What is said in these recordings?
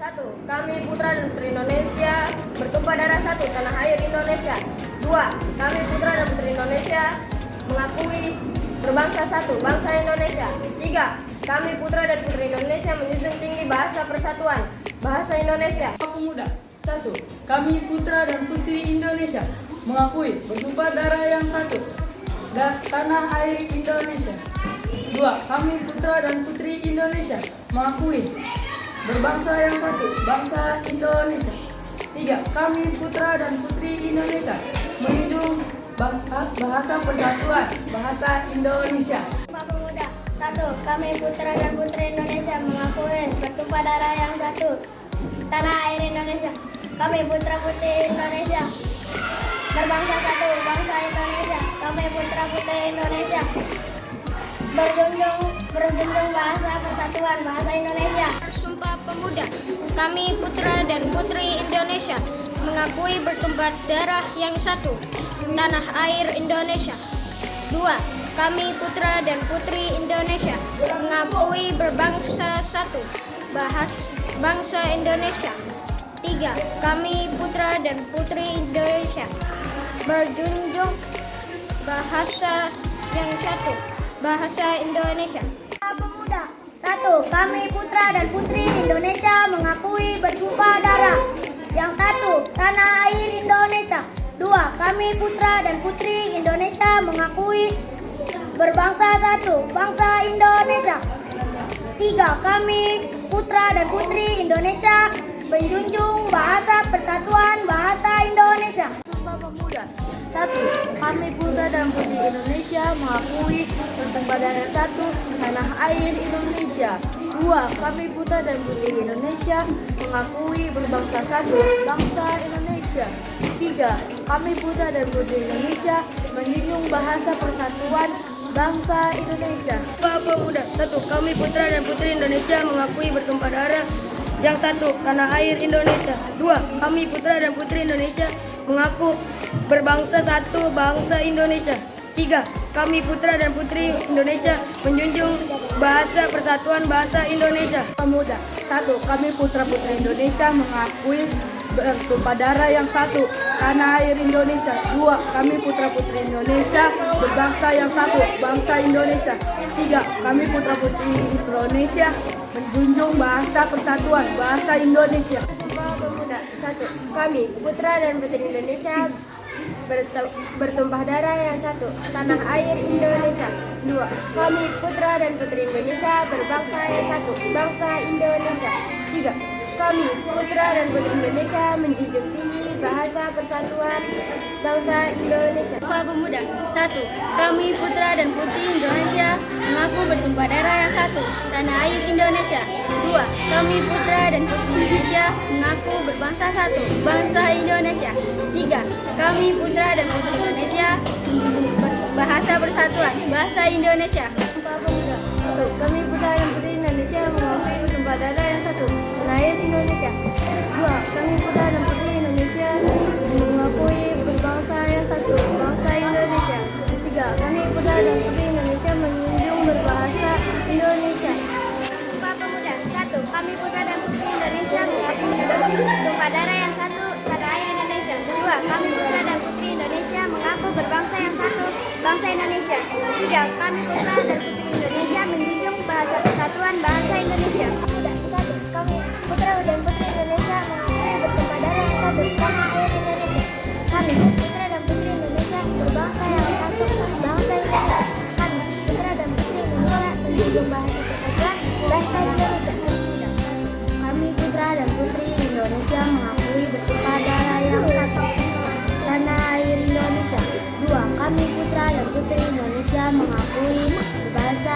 Satu, kami putra dan putri Indonesia bertumpah darah satu tanah air Indonesia. Dua, kami putra dan putri Indonesia mengakui berbangsa satu bangsa Indonesia. Tiga, kami putra dan putri Indonesia menjunjung tinggi bahasa persatuan bahasa Indonesia. Pemuda. Satu, kami putra dan putri Indonesia mengakui bertumpah darah yang satu tanah air Indonesia. Dua, kami putra dan putri Indonesia mengakui berbangsa yang satu bangsa Indonesia. Tiga, kami putra dan putri Indonesia menjunjung bahasa persatuan bahasa Indonesia. Sumpah Pemuda. Satu, kami putra dan putri Indonesia mengakui bertumpah darah yang satu tanah air Indonesia. Kami putra putri Indonesia berbangsa satu bangsa Indonesia. Kami putra putri Indonesia berjunjung bahasa persatuan bahasa Indonesia. Sumpah Pemuda. Kami putra dan putri Indonesia mengakui bertumpah darah yang satu tanah air Indonesia. Dua, kami putra dan putri Indonesia mengakui berbangsa satu bangsa Indonesia. Tiga, kami putra dan putri Indonesia berjunjung bahasa yang satu bahasa Indonesia. Sumpah Pemuda. Satu, kami putra dan putri Indonesia mengakui bertumpah darah yang satu tanah air Indonesia. Dua, kami putra dan putri Indonesia mengakui berbangsa satu bangsa Indonesia. Tiga, kami putra dan putri Indonesia menjunjung bahasa persatuan bahasa Indonesia. Sumpah Pemuda. Satu, kami putra dan putri Indonesia mengakui bertumpah darah satu tanah air Indonesia. Dua, kami putra dan putri Indonesia mengakui berbangsa satu bangsa Indonesia. Tiga, kami putra dan putri Indonesia menjunjung bahasa persatuan bangsa Indonesia. Sumpah Pemuda. Satu, kami putra dan putri Indonesia mengakui bertumpah darah yang satu tanah air Indonesia. Dua, kami putra dan putri Indonesia mengaku berbangsa satu bangsa Indonesia. Tiga, kami putra dan putri Indonesia menjunjung bahasa persatuan bahasa Indonesia. Pemuda. Satu, kami putra putri Indonesia mengakui bertumpah darah yang satu tanah air Indonesia. Dua, kami putra putri Indonesia berbangsa yang satu bangsa Indonesia. Tiga, kami putra putri Indonesia menjunjung bahasa persatuan bahasa Indonesia. Sumpah Pemuda. Satu, kami putra dan putri Indonesia bertumpah darah yang satu tanah air Indonesia. Dua, kami putra dan putri Indonesia berbangsa yang satu bangsa Indonesia. Tiga, kami putra dan putri Indonesia menjunjung tinggi bahasa persatuan bangsa Indonesia. Sumpah Pemuda. Satu, kami putra dan putri Indonesia mengaku bertumpah darah yang satu tanah air Indonesia. Dua, kami putra dan putri Indonesia mengaku berbangsa satu bangsa Indonesia. Tiga, kami putra dan putri Indonesia bahasa persatuan bahasa Indonesia. Sumpah Pemuda. Satu, kami putra dan putri Indonesia mengakui bertumpah darah yang satu tanah air Indonesia. Dua, kami putra dan putri Indonesia mengakui berbangsa yang satu bangsa Indonesia. Tiga, kami putra dan putri Indonesia menjunjung berbahasa Indonesia. Sumpah Pemuda. Satu, kami putra dan putri Indonesia mengakui bertumpah darah yang satu tanah air Indonesia. Dua, kami putra dan putri Indonesia mengaku berbangsa yang satu bangsa Indonesia. Tiga, kami putra dan putri Indonesia menjunjung bahasa persatuan bahasa Indonesia. Satu, kami putra dan putri Indonesia mengakui bertumpah darah yang satu tanah air Indonesia. Kami putra dan putri Indonesia berbangsa yang satu bangsa Indonesia. Kami putra dan putri Indonesia menjunjung bahasa persatuan bahasa Indonesia. Kami putra dan putri Indonesia mengakui bertumpah darah yang satu tanah air Indonesia. Dua, kami putra dan putri Indonesia mengakui bahasa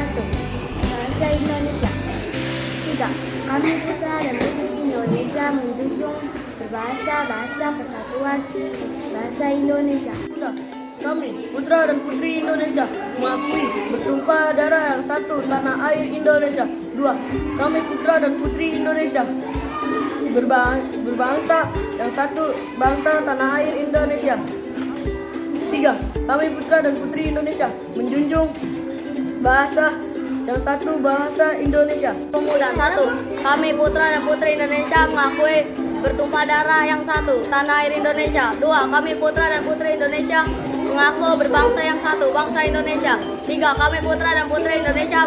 satu bahasa Indonesia. Tiga, kami putra dan putri Indonesia menjunjung bahasa persatuan bahasa Indonesia. Kami putra dan putri Indonesia mengakui bertumpah darah yang satu tanah air Indonesia. Dua, kami putra dan putri Indonesia berbangsa yang satu bangsa tanah air Indonesia. Tiga, kami putra dan putri Indonesia menjunjung bahasa yang satu bahasa Indonesia. Pemuda 1, kami putra dan putri Indonesia mengakui bertumpah darah yang satu, tanah air Indonesia. 2, kami putra dan putri Indonesia mengaku berbangsa yang satu, bangsa Indonesia. 3, kami putra dan putri Indonesia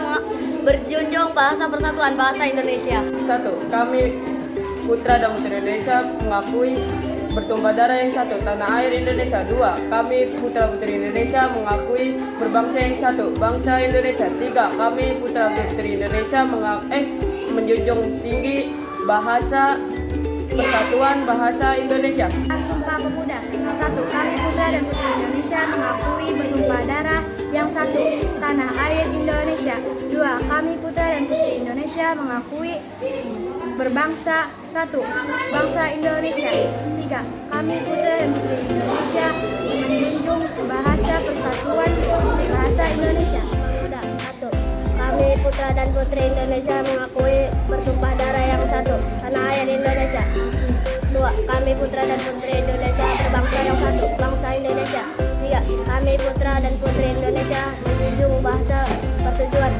berjunjung bahasa persatuan, bahasa Indonesia. 1, kami putra dan putri Indonesia mengakui bertumpah darah yang satu, tanah air Indonesia. 2, kami putra putri Indonesia mengakui berbangsa yang satu, bangsa Indonesia. 3, kami putra putri Indonesia menjunjung tinggi bahasa persatuan, bahasa Indonesia. Sumpah Pemuda 1, kami putra dan putri Indonesia mengakui bertumpah darah yang satu, tanah air Indonesia. 2, kami putra dan putri Indonesia mengakui berbangsa satu, bangsa Indonesia. 3, kami putra dan putri Indonesia menjunjung bahasa persatuan, bahasa Indonesia. Pemuda 1, kami putra dan putri Indonesia mengakui bertumpah darah yang satu, tanah air Indonesia. 2, kami putra dan putri Indonesia berbangsa yang satu, bangsa Indonesia. 3, kami putra dan putri Indonesia menjunjung bahasa persetujuan,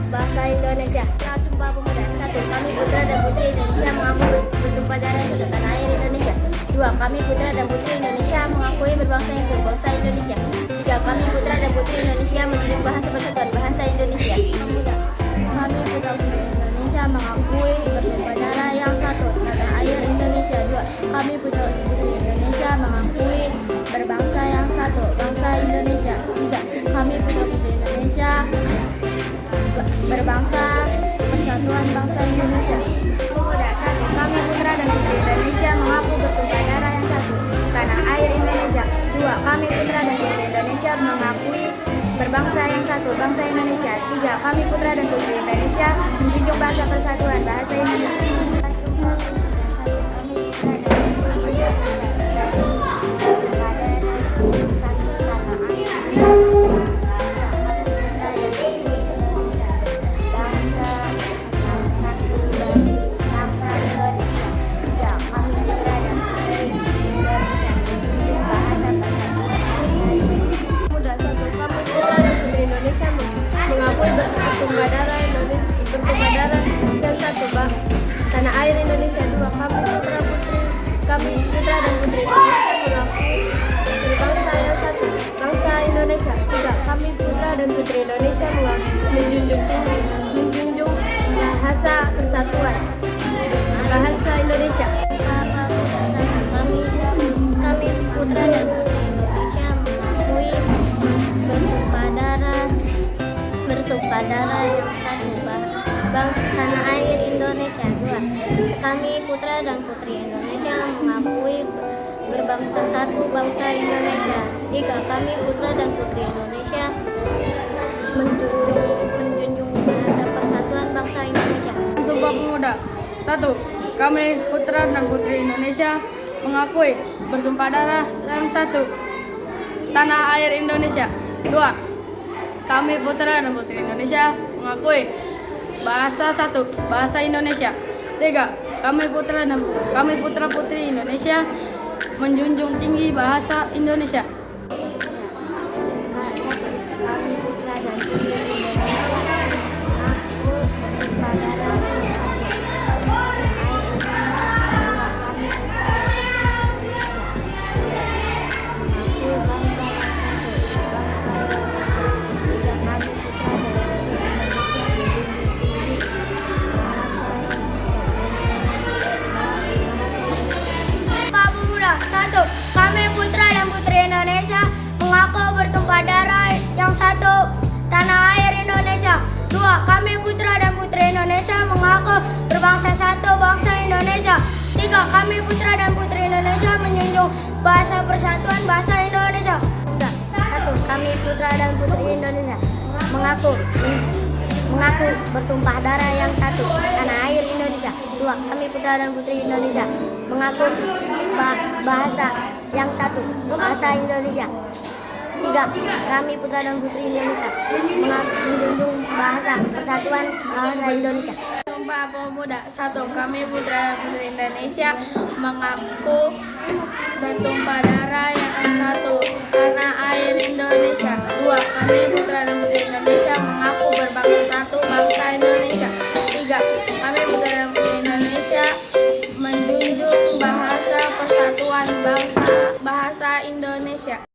bahasa Indonesia. Sumpah Pemuda 1, kami putra dan putri Indonesia mengaku bertumpah darah satu, tanah air Indonesia. 2, kami putra dan putri Indonesia mengakui berbangsa yang satu, bangsa Indonesia. 3, kami putra dan putri Indonesia menjunjung bahasa persatuan, bahasa Indonesia. Kami putra putri Indonesia mengakui bertumpah darah yang satu, tanah air Indonesia. 2, kami putra putri Indonesia mengakui berbangsa yang satu, bangsa Indonesia. 3, kami putra putri Indonesia berbangsa persatuan, bangsa Indonesia. Pemuda 1, kami putra dan putri Indonesia mengaku bertumpah darah yang satu, tanah air Indonesia. 2, kami putra dan putri Indonesia mengakui berbangsa yang satu, bangsa Indonesia. 3, kami putra dan putri Indonesia menjunjung bahasa persatuan, bahasa Indonesia. Sumpah Pemuda 1, kami putra dan putri Indonesia bertumpah darah yang satu, tanah air Indonesia. 2, kami putra dan putri Indonesia bangsa yang satu dan bangsa Indonesia. 3, kami putra dan putri Indonesia menjunjung bahasa persatuan, bahasa Indonesia. Pemuda 1, kami putra dan putri Indonesia mengakui bertumpah darah yang satu, tanah air Indonesia. 2, kami putra dan putri Indonesia mengakui berbangsa yang satu, bangsa Indonesia. 3, kami putra dan putri Indonesia menjunjung bahasa persatuan, bahasa Indonesia. Kami putra dan putri Indonesia mengakui bertumpah darah yang satu, bangsa tanah air Indonesia. 2, kami putra dan putri Indonesia mengakui berbangsa satu, bangsa Indonesia. 3, kami putra dan putri Indonesia menjunjung bahasa persatuan, bangsa Indonesia. Sumpah Pemuda 1, kami putra dan putri Indonesia mengakui bersumpah darah yang satu, tanah air Indonesia. 2, kami putra dan putri Indonesia mengakui bahasa satu, bahasa Indonesia. 3, kami putra putri Indonesia menjunjung tinggi bahasa Indonesia. 1, kami putra dan putri Indonesia mengaku bertumpah darah yang satu, tanah air Indonesia. 2, kami putra dan putri Indonesia mengakui bangsa yang satu, bangsa Indonesia. 3, kami putra dan putri Indonesia menjunjung tinggi bahasa Sumpah Pemuda 1, kami putra dan putri Indonesia mengaku bertumpah darah yang satu, tanah air Indonesia. 2, kami putra dan putri Indonesia mengaku berbangsa satu, bangsa Indonesia. 3, kami putra dan putri Indonesia menjunjung bahasa persatuan, bahasa Indonesia. 1, kami putra dan putri Indonesia mengaku bertumpah darah yang satu, tanah air Indonesia. 2, kami putra dan putri Indonesia mengaku bahasa yang satu, bahasa Indonesia. 3, kami putra dan putri Indonesia menjunjung bahasa persatuan, bahasa Indonesia. Sumpah Pemuda 1, kami putra dan putri Indonesia mengaku bertumpah darah yang satu, tanah air Indonesia. 2, kami putra dan putri Indonesia mengaku berbangsa satu, bangsa Indonesia. 3. Kami Putra dan Putri Indonesia menjunjung bahasa persatuan bangsa bahasa Indonesia.